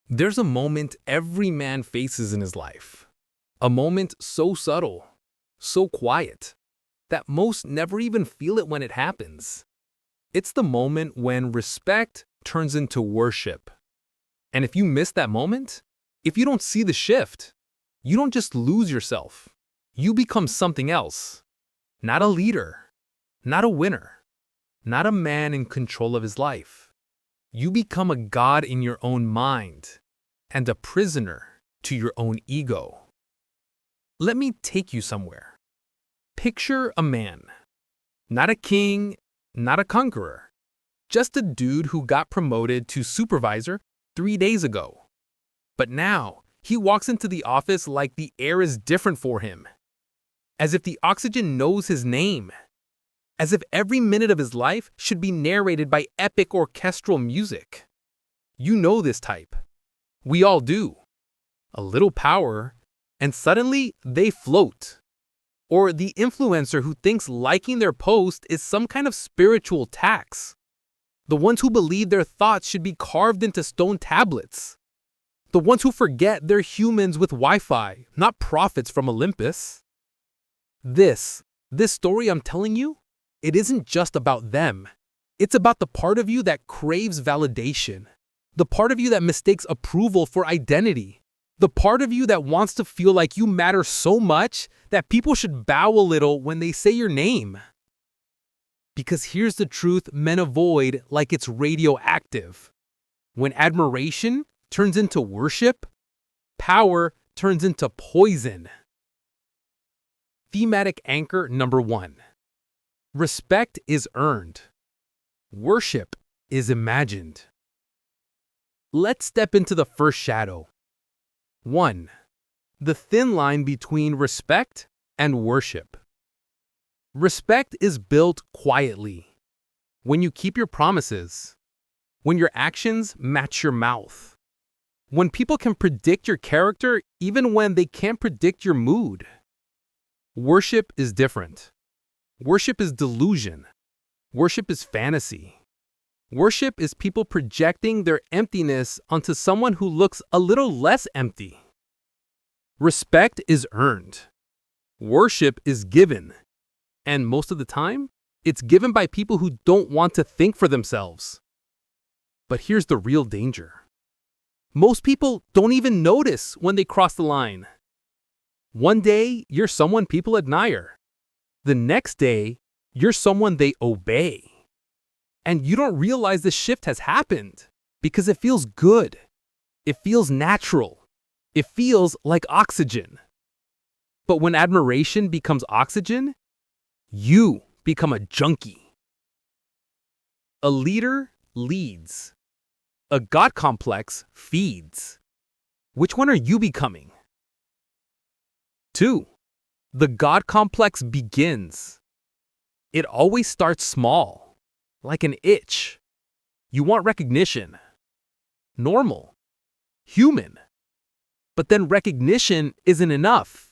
There's a moment every man faces in his life. A moment so subtle, so quiet, that most never even feel it when it happens. It's the moment when respect turns into worship. And if you miss that moment, if you don't see the shift, you don't just lose yourself. You become something else. Not a leader, not a winner, not a man in control of his life. You become a god in your own mind and a prisoner to your own ego. Let me take you somewhere. Picture a man. Not a king, not a conqueror. Just a dude who got promoted to supervisor 3 days ago. But now, he walks into the office like the air is different for him. As if the oxygen knows his name. As if every minute of his life should be narrated by epic orchestral music. You know this type. We all do. A little power, and suddenly they float. Or the influencer who thinks liking their post is some kind of spiritual tax. The ones who believe their thoughts should be carved into stone tablets. The ones who forget they're humans with Wi-Fi, not prophets from Olympus. This story I'm telling you, it isn't just about them. It's about the part of you that craves validation. The part of you that mistakes approval for identity. The part of you that wants to feel like you matter so much that people should bow a little when they say your name. Because here's the truth men avoid like it's radioactive. When admiration turns into worship, power turns into poison. Thematic anchor number 1. Respect is earned. Worship is imagined. Let's step into the first shadow. 1. The thin line between respect and worship. Respect is built quietly. When you keep your promises. When your actions match your mouth. When people can predict your character even when they can't predict your mood. Worship is different. Worship is delusion. Worship is fantasy. Worship is people projecting their emptiness onto someone who looks a little less empty. Respect is earned. Worship is given. And most of the time, it's given by people who don't want to think for themselves. But here's the real danger. Most people don't even notice when they cross the line. One day, you're someone people admire. The next day, you're someone they obey. And you don't realize the shift has happened because it feels good. It feels natural. It feels like oxygen. But when admiration becomes oxygen, you become a junkie. A leader leads. A God complex feeds. Which one are you becoming? 2. The God complex begins. It always starts small, like an itch. You want recognition. Normal. Human. But then recognition isn't enough.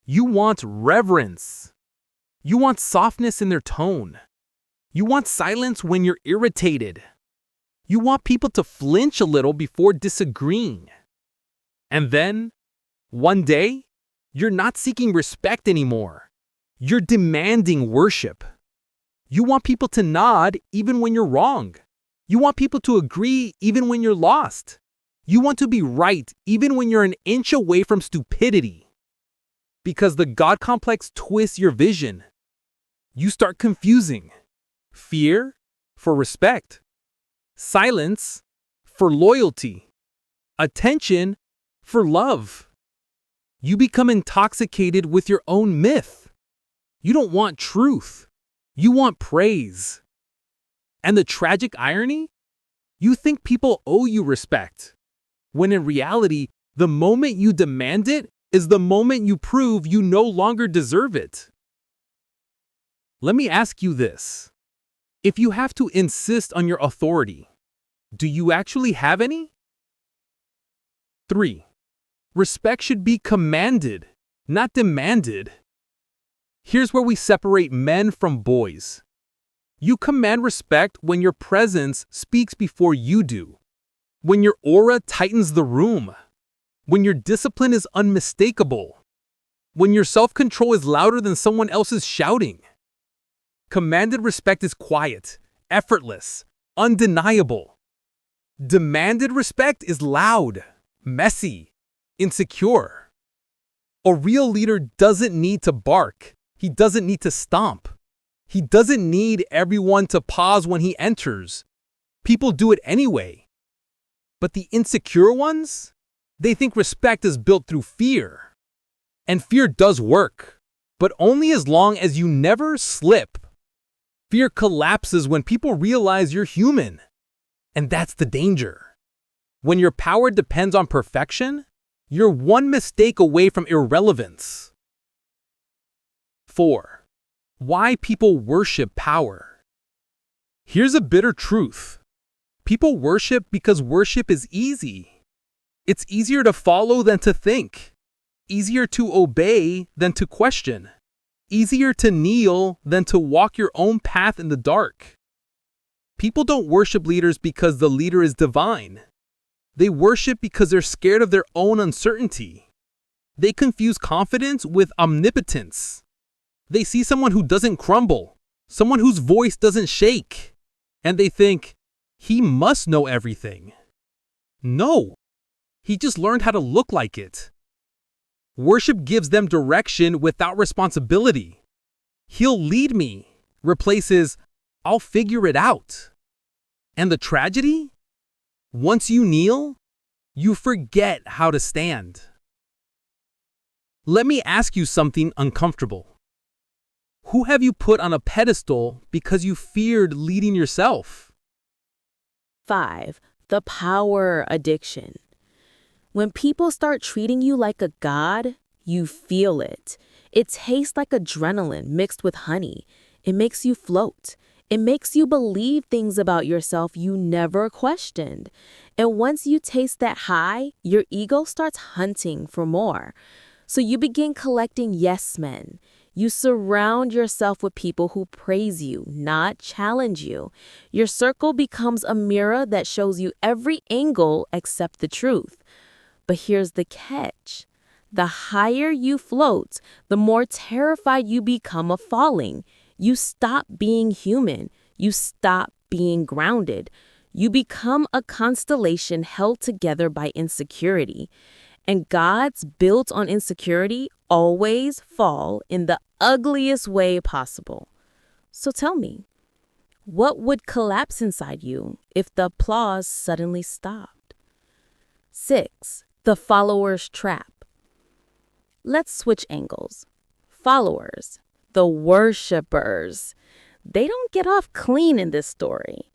You want reverence. You want softness in their tone. You want silence when you're irritated. You want people to flinch a little before disagreeing. And then, one day, you're not seeking respect anymore. You're demanding worship. You want people to nod even when you're wrong. You want people to agree even when you're lost. You want to be right even when you're an inch away from stupidity. Because the God complex twists your vision. You start confusing fear for respect, silence for loyalty, attention for love. You become intoxicated with your own myth. You don't want truth. You want praise. And the tragic irony? You think people owe you respect, when in reality, the moment you demand it is the moment you prove you no longer deserve it. Let me ask you this. If you have to insist on your authority, do you actually have any? 3. Respect should be commanded, not demanded. Here's where we separate men from boys. You command respect when your presence speaks before you do. when your aura tightens the room, when your discipline is unmistakable, when your self-control is louder than someone else's shouting. Commanded respect is quiet, effortless, undeniable. Demanded respect is loud, messy, insecure. A real leader doesn't need to bark. He doesn't need to stomp. He doesn't need everyone to pause when he enters. People do it anyway. But the insecure ones, they think respect is built through fear. And fear does work, but only as long as you never slip. Fear collapses when people realize you're human. And that's the danger. When your power depends on perfection, you're one mistake away from irrelevance. 4. Why people worship power. Here's a bitter truth. People worship because worship is easy. It's easier to follow than to think. Easier to obey than to question. Easier to kneel than to walk your own path in the dark. People don't worship leaders because the leader is divine. They worship because they're scared of their own uncertainty. They confuse confidence with omnipotence. They see someone who doesn't crumble, someone whose voice doesn't shake, and they think, he must know everything. No, he just learned how to look like it. Worship gives them direction without responsibility. He'll lead me replaces, I'll figure it out. And the tragedy? Once you kneel, you forget how to stand. Let me ask you something uncomfortable. Who have you put on a pedestal because you feared leading yourself? 5. The power addiction. When people start treating you like a god, you feel it. It tastes like adrenaline mixed with honey. It makes you float. It makes you believe things about yourself you never questioned. And once you taste that high, your ego starts hunting for more. So you begin collecting yes men. You surround yourself with people who praise you, not challenge you. Your circle becomes a mirror that shows you every angle except the truth. But here's the catch. The higher you float, the more terrified you become of falling. You stop being human. You stop being grounded. You become a constellation held together by insecurity. And gods built on insecurity always fall in the ugliest way possible. So tell me, what would collapse inside you if the applause suddenly stopped? 6. The follower's trap. Let's switch angles. Followers, the worshipers, they don't get off clean in this story.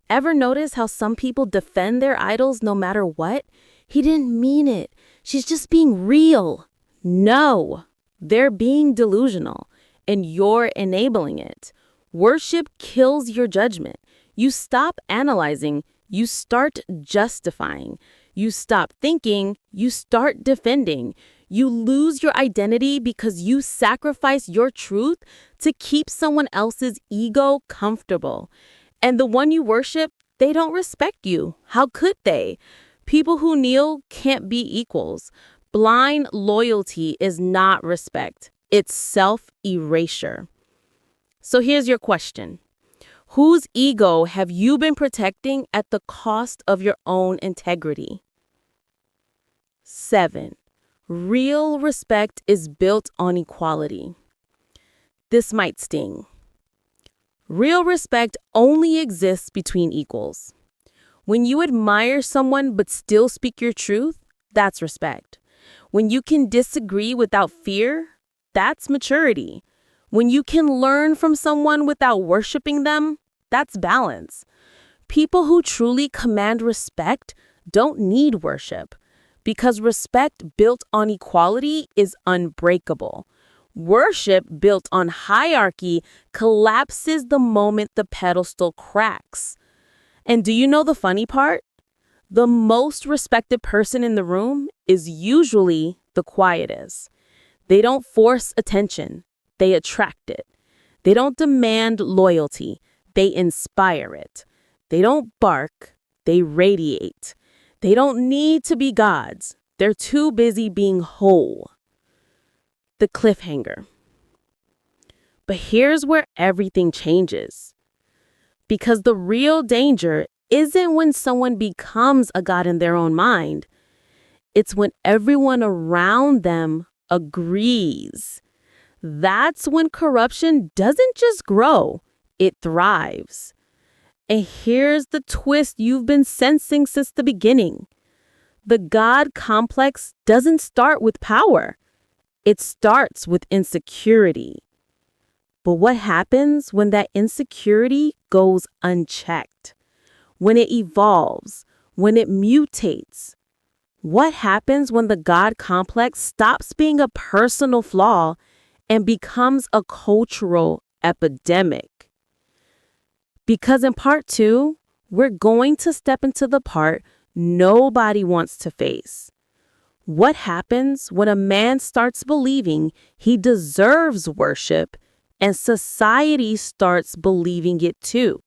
Ever notice how some people defend their idols no matter what? He didn't mean it. She's just being real. No, they're being delusional, and you're enabling it. Worship kills your judgment. You stop analyzing. You start justifying. You stop thinking. You start defending. You lose your identity because you sacrifice your truth to keep someone else's ego comfortable. And the one you worship, they don't respect you. How could they? People who kneel can't be equals. Blind loyalty is not respect. It's self-erasure. So here's your question. Whose ego have you been protecting at the cost of your own integrity? 7. Real respect is built on equality. This might sting. Real respect only exists between equals. When you admire someone but still speak your truth, that's respect. When you can disagree without fear, that's maturity. When you can learn from someone without worshiping them, that's balance. People who truly command respect don't need worship, because respect built on equality is unbreakable. Worship built on hierarchy collapses the moment the pedestal cracks. And do you know the funny part? The most respected person in the room is usually the quietest. They don't force attention, they attract it. They don't demand loyalty, they inspire it. They don't bark, they radiate. They don't need to be gods. They're too busy being whole. The cliffhanger. But here's where everything changes. Because the real danger isn't when someone becomes a god in their own mind. It's when everyone around them agrees. That's when corruption doesn't just grow, it thrives. And here's the twist you've been sensing since the beginning. The God complex doesn't start with power. It starts with insecurity. But what happens when that insecurity goes unchecked? When it evolves? When it mutates? What happens when the God complex stops being a personal flaw and becomes a cultural epidemic? Because in part 2, we're going to step into the part nobody wants to face. What happens when a man starts believing he deserves worship and society starts believing it too?